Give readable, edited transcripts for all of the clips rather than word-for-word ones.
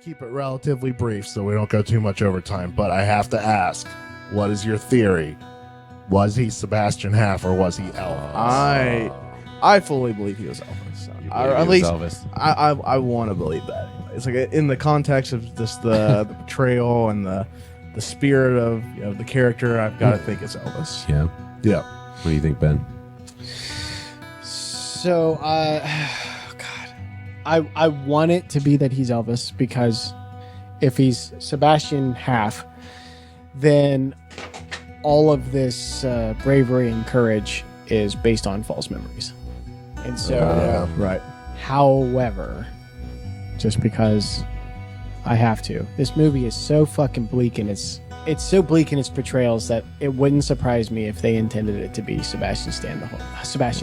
keep it relatively brief so we don't go too much overtime, but I have to ask, what is your theory? Was he Sebastian Haff or was he Elvis? I fully believe he was Elvis. At least Elvis. I want to believe that. It's like in the context of just the portrayal and the spirit of the character. I've got to think it's Elvis. Yeah. Yeah. What do you think, Ben? So, God, I want it to be that he's Elvis, because if he's Sebastian Haff, then all of this bravery and courage is based on false memories. And so, Right. however, just because I have to, this movie is so fucking bleak, and it's so bleak in its portrayals that it wouldn't surprise me if they intended it to be Sebastian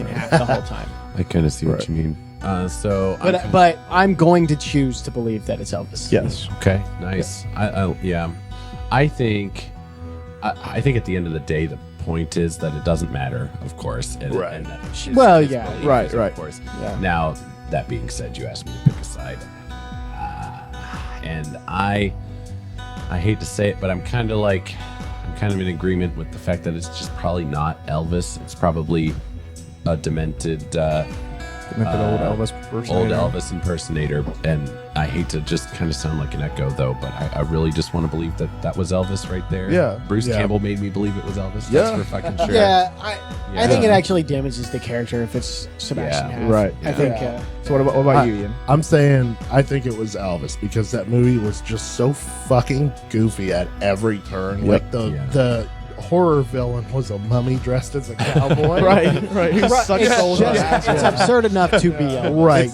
Haff the whole time. I kind of see what you mean. But I'm going to choose to believe that it's Elvis. Yes. Okay, nice. I think at the end of the day, the point is that it doesn't matter, of course. And that his Well, belief yeah. is, Right. of course. Yeah. Now, that being said, you asked me to pick a side. And I hate to say it, but I'm kind of in agreement with the fact that it's just probably not Elvis. It's probably a demented Old Elvis impersonator. old Elvis impersonator. And I hate to just kind of sound like an echo, though, but I really just want to believe that was Elvis right there. Yeah. Bruce Yeah. Campbell made me believe it was Elvis. Yeah. That's for fucking sure. Yeah, I think it actually damages the character if it's Sebastian Yeah. Haff. Right. I think. So what about you, Ian? I'm saying I think it was Elvis because that movie was just so fucking goofy at every turn. Like the horror villain was a mummy dressed as a cowboy. Right. He Right, sucks it's, souls just- out. it's absurd enough to be Elvis. Right.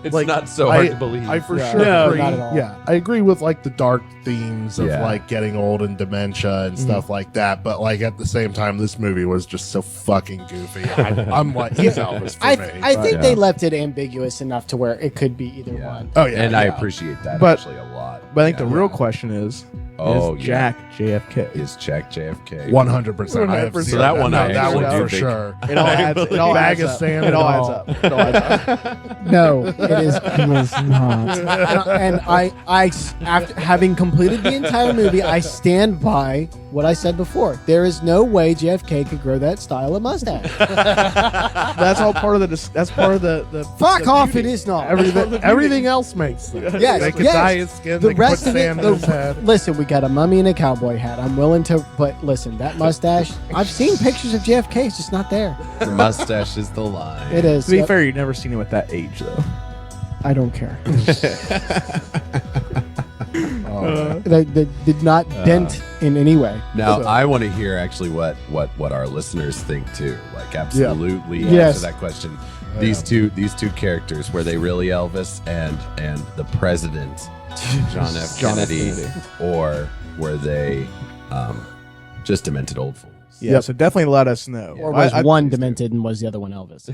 It's not so hard to believe. I for Yeah. sure No, agree. not at all. Yeah, I agree with like the dark themes of Yeah. like getting old and dementia and stuff like that. But like at the same time, this movie was just so fucking goofy. I'm like, he's Elvis for me. I think they left it ambiguous enough to where it could be either one. Oh yeah, And I yeah. appreciate that But- actually a lot. But I think the real question is Jack JFK? Is Jack JFK. 100%. I have 100%. zero So that one doubt. I that actually one do for think- sure. It all adds. It all Bag adds of up. sand It all and adds all. up. It all adds up. No, it was not. And I, after having completed the entire movie, I stand by what I said before. There is no way JFK could grow that style of mustache. That's all part of the. That's part of the. Fuck the off! beauty. It is not. Everything else makes sense. Yes, They could yes. dye his skin. The they could rest put of it. sand in his head. Listen, we got a mummy and a cowboy hat. I'm willing to, but listen, that mustache. I've seen pictures of JFK. It's just not there. The mustache is the line. It is. To be Yep. fair, you've never seen him at that age, though. I don't care. Oh, That did not dent in any way. Now, So- I want to hear actually what our listeners think too. Like, absolutely Yes. answer that question. These two characters, were they really Elvis and the president, John F. Kennedy, or were they just demented old fools? Yeah. So definitely let us know. Or was I- one demented and was the other one Elvis?